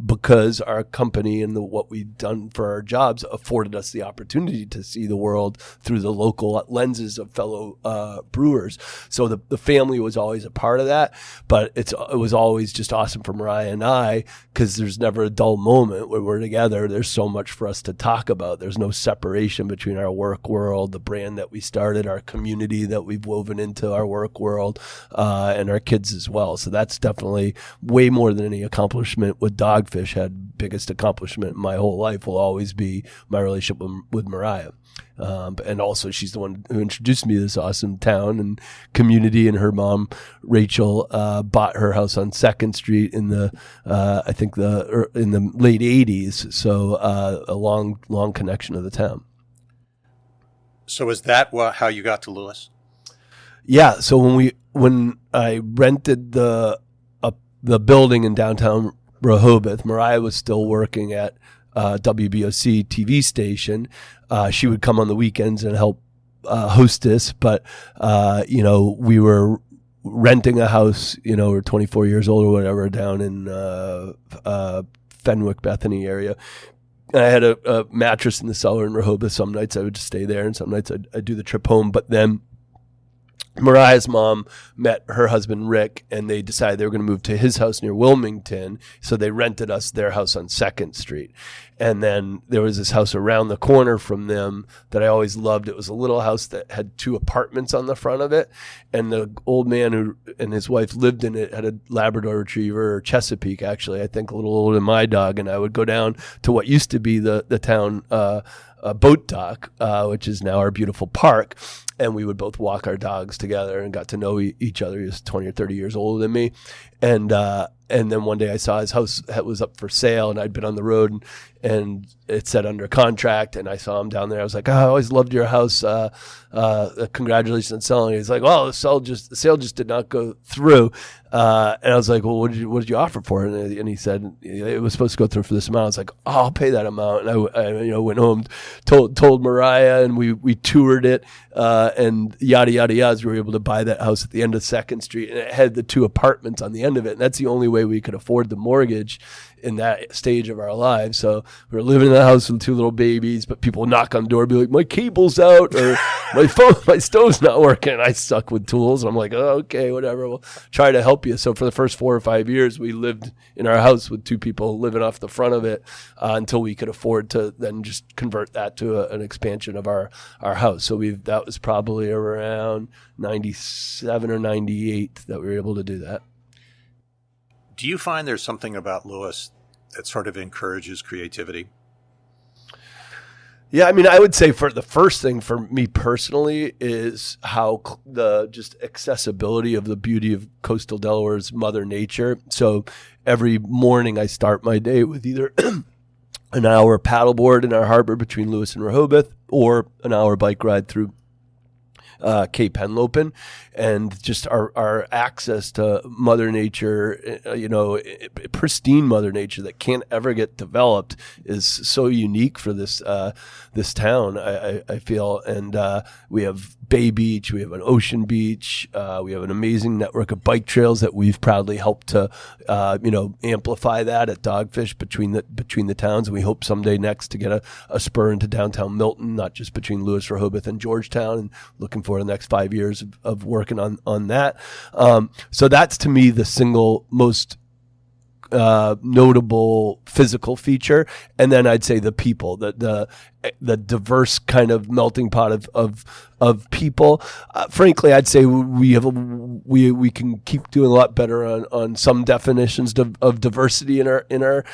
because our company and what we've done for our jobs afforded us the opportunity to see the world through the local lenses of fellow brewers. So the family was always a part of that, but it was always just awesome for Mariah and I, because there's never a dull moment when we're together. There's so much for us to talk about. There's no separation between our work world, the brand that we started, our community that we've woven into our work world, and our kids as well. So that's definitely way more than any accomplishment with Dogfish Head. Biggest accomplishment in my whole life will always be my relationship with Mariah. And also, she's the one who introduced me to this awesome town and community. And her mom, Rachel, bought her house on 2nd Street in the late 80s. So a long connection to the town. So is that how you got to Lewes? Yeah. So when I rented the building in downtown Rehoboth, Mariah was still working at WBOC TV station. She would come on the weekends and help hostess, but we were renting a house, we're 24 years old or whatever, down in Fenwick, Bethany area. And I had a mattress in the cellar in Rehoboth. Some nights I would just stay there, and some nights I'd do the trip home. But then Mariah's mom met her husband, Rick, and they decided they were going to move to his house near Wilmington. So they rented us their house on 2nd Street. And then there was this house around the corner from them that I always loved. It was a little house that had 2 apartments on the front of it. And the old man who and his wife lived in it had a Labrador Retriever, or Chesapeake, actually, I think a little older than my dog. And I would go down to what used to be the town boat dock, which is now our beautiful park. And we would both walk our dogs together and got to know each other. He was 20 or 30 years older than me. And then one day I saw his house was up for sale, and I'd been on the road and it said under contract, and I saw him down there. I was like, I always loved your house. Congratulations on selling it. He's like, well, the sale just did not go through. And I was like, well, what did you offer for it? And he said it was supposed to go through for this amount. I was like, oh, I'll pay that amount. And I went home, told Mariah, and we toured it, and yada, yada, yada. We were able to buy that house at the end of 2nd Street, and it had the 2 apartments on the end of it. And that's the only way we could afford the mortgage in that stage of our lives. So we were living in the house with 2 little babies, but people would knock on the door and be like, my cable's out, or my stove's not working. And I suck with tools. I'm like, oh, okay, whatever. We'll try to help you. So for the first 4 or 5 years, we lived in our house with 2 people living off the front of it until we could afford to then just convert that to an expansion of our house. So that was probably around 97 or 98 that we were able to do that. Do you find there's something about Lewes that sort of encourages creativity? Yeah, I mean, I would say for the first thing for me personally is how the just accessibility of the beauty of coastal Delaware's Mother Nature. So every morning I start my day with either an hour paddleboard in our harbor between Lewes and Rehoboth, or an hour bike ride through Cape Henlopen, and just our access to Mother Nature, pristine Mother Nature that can't ever get developed, is so unique for this town, I feel. And we have Bay Beach, we have an ocean beach, we have an amazing network of bike trails that we've proudly helped to amplify that at Dogfish between the towns. And we hope someday next to get a spur into downtown Milton, not just between Lewes, Rehoboth, and Georgetown, and looking for the next 5 years of working on that. So that's, to me, the single most notable physical feature. And then I'd say the people, the diverse kind of melting pot of people. Frankly, I'd say we can keep doing a lot better on some definitions of diversity in our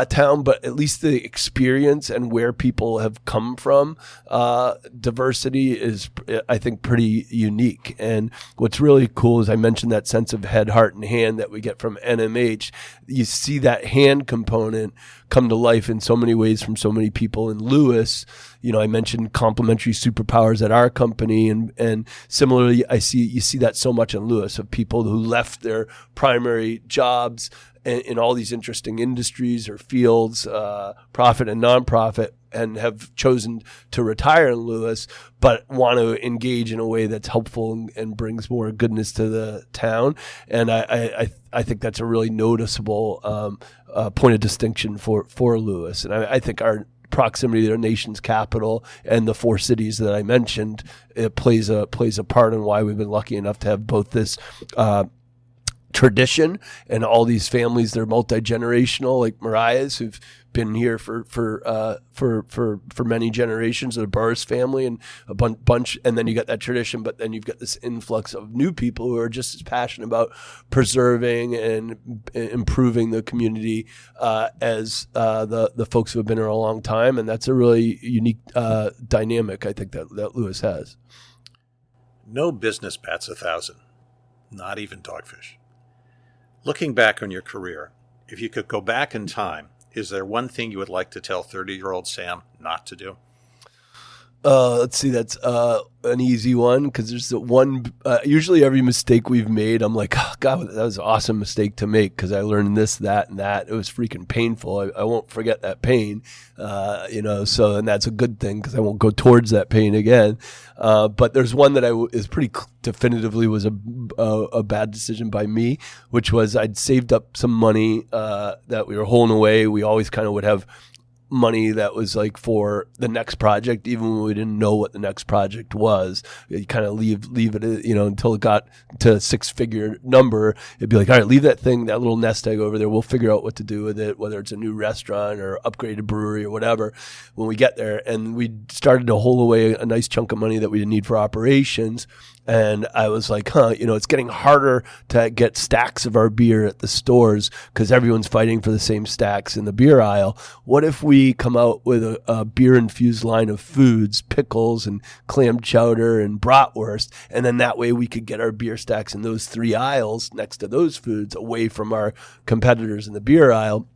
town, but at least the experience and where people have come from, diversity is, I think, pretty unique. And what's really cool is I mentioned that sense of head, heart, and hand that we get from NMH. You see that hand component come to life in so many ways from so many people in Lewes. I mentioned complementary superpowers at our company, and similarly, you see that so much in Lewes, of people who left their primary jobs in all these interesting industries or fields, profit and nonprofit, and have chosen to retire in Lewes, but want to engage in a way that's helpful and brings more goodness to the town. And I think that's a really noticeable point of distinction for Lewes. And I think our proximity to the nation's capital and the 4 cities that I mentioned, it plays a part in why we've been lucky enough to have both this tradition and all these families that are multi-generational, like Mariah's, who've been here for many generations, the Burris family, and a bunch, and then you got that tradition, but then you've got this influx of new people who are just as passionate about preserving and improving the community as the folks who have been here a long time, and that's a really unique dynamic, I think, that Lewes has. No business bats 1,000, not even Dogfish. Looking back on your career, if you could go back in time, is there one thing you would like to tell 30-year-old Sam not to do? Let's see. That's an easy one, because there's the one. Usually, every mistake we've made, I'm like, oh, God, that was an awesome mistake to make, because I learned this, that, and that. It was freaking painful. I won't forget that pain. So, and that's a good thing, because I won't go towards that pain again. But there's one that is pretty definitively was a bad decision by me, which was I'd saved up some money that we were holding away. We always kind of would have money that was like for the next project, even when we didn't know what the next project was. You kind of leave it, until it got to a 6-figure number. It'd be like, all right, leave that little nest egg over there. We'll figure out what to do with it, whether it's a new restaurant or upgrade a brewery or whatever when we get there. And we started to hold away a nice chunk of money that we didn't need for operations. And I was like, it's getting harder to get stacks of our beer at the stores because everyone's fighting for the same stacks in the beer aisle. What if we come out with a beer-infused line of foods, pickles and clam chowder and bratwurst, and then that way we could get our beer stacks in those 3 aisles next to those foods away from our competitors in the beer aisle.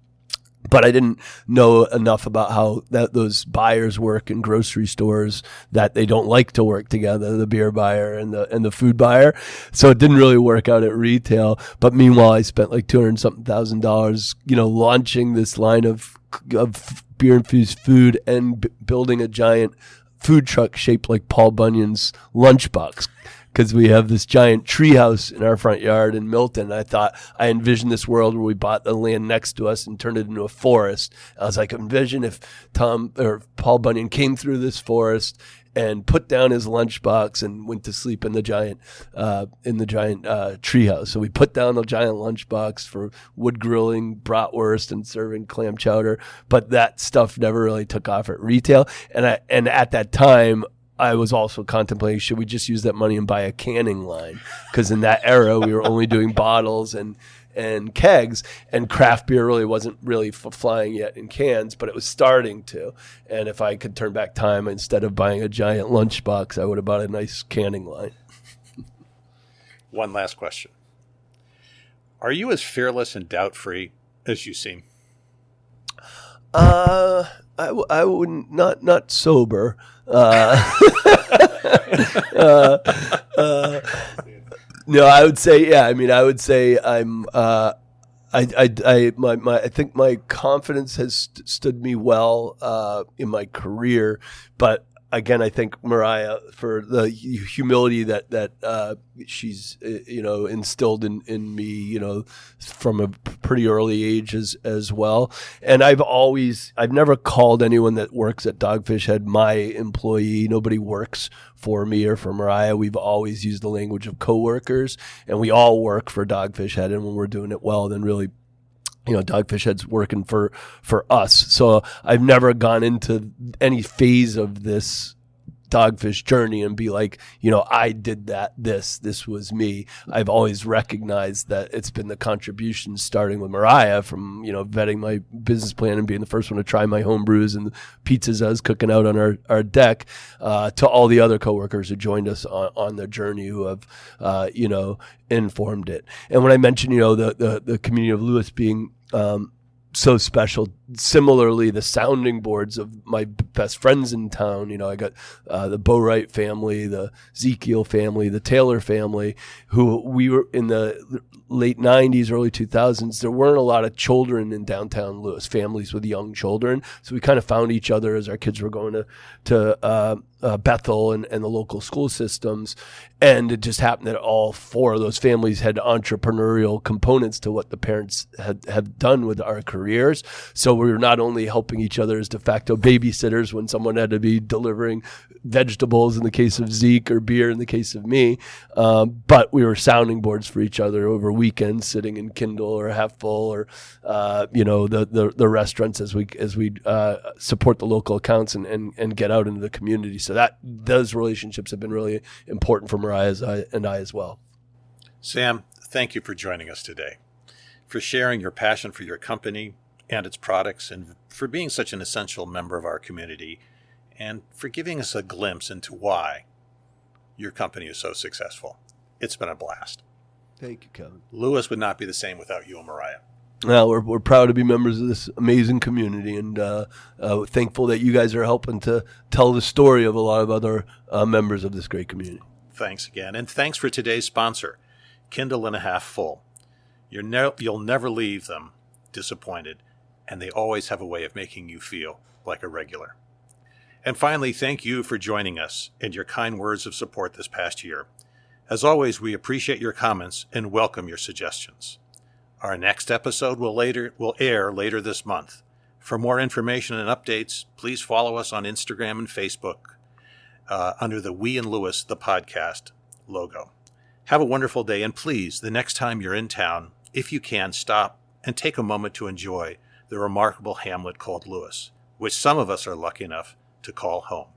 But I didn't know enough about how those buyers work in grocery stores, that they don't like to work together, the beer buyer and the food buyer. So it didn't really work out at retail. But meanwhile, I spent like $200,000, launching this line of beer infused food and building a giant food truck shaped like Paul Bunyan's lunchbox, because we have this giant treehouse in our front yard in Milton. I envisioned this world where we bought the land next to us and turned it into a forest. I was like, envision if Paul Bunyan came through this forest and put down his lunchbox and went to sleep in the giant treehouse. So we put down the giant lunchbox for wood grilling bratwurst and serving clam chowder, but that stuff never really took off at retail. And at that time, I was also contemplating, should we just use that money and buy a canning line? Because in that era, we were only doing bottles and kegs, and craft beer really wasn't really flying yet in cans, but it was starting to. And if I could turn back time, instead of buying a giant lunchbox, I would have bought a nice canning line. One last question. Are you as fearless and doubt-free as you seem? I wouldn't, not sober. No, I would say, yeah. I mean, I would say I'm. I think my confidence has stood me well in my career, but again, I think Mariah, for the humility that she's instilled in me, from a pretty early age as well. And I've never called anyone that works at Dogfish Head my employee. Nobody works for me or for Mariah. We've always used the language of coworkers, and we all work for Dogfish Head. And when we're doing it well, then really Dogfish Head's working for us. So I've never gone into any phase of this Dogfish journey and be like, I did that. This was me. I've always recognized that it's been the contributions starting with Mariah from, vetting my business plan and being the first one to try my home brews and the pizzas I was cooking out on our deck, to all the other coworkers who joined us on the journey who have, informed it. And when I mentioned, the community of Lewes being, so special. Similarly, the sounding boards of my best friends in town, I got the Bowright family, the Ezekiel family, the Taylor family, who we were in the late 90s, early 2000s. There weren't a lot of children in downtown Lewes, families with young children. So we kind of found each other as our kids were going to Bethel and the local school systems. And it just happened that all four of those families had entrepreneurial components to what the parents have done with our careers. So we were not only helping each other as de facto babysitters when someone had to be delivering vegetables in the case of Zeke or beer in the case of me, but we were sounding boards for each other over weekends, sitting in Kindle or Half Full or the restaurants as we support the local accounts and get out into the community. So those relationships have been really important for Mariah and I as well. Sam, thank you for joining us today, for sharing your passion for your company and its products, and for being such an essential member of our community, and for giving us a glimpse into why your company is so successful. It's been a blast. Thank you, Kevin. Lewes would not be the same without you and Mariah. Well, we're proud to be members of this amazing community, and thankful that you guys are helping to tell the story of a lot of other members of this great community. Thanks again. And thanks for today's sponsor, Kindle and a Half Full. You'll never leave them disappointed, and they always have a way of making you feel like a regular. And finally, thank you for joining us and your kind words of support this past year. As always, we appreciate your comments and welcome your suggestions. Our next episode will air later this month. For more information and updates, please follow us on Instagram and Facebook under the We and Lewes, the podcast logo. Have a wonderful day, and please, the next time you're in town, if you can, stop and take a moment to enjoy the remarkable hamlet called Lewes, which some of us are lucky enough to call home.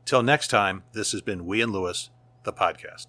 Till next time, this has been We and Lewes, the podcast.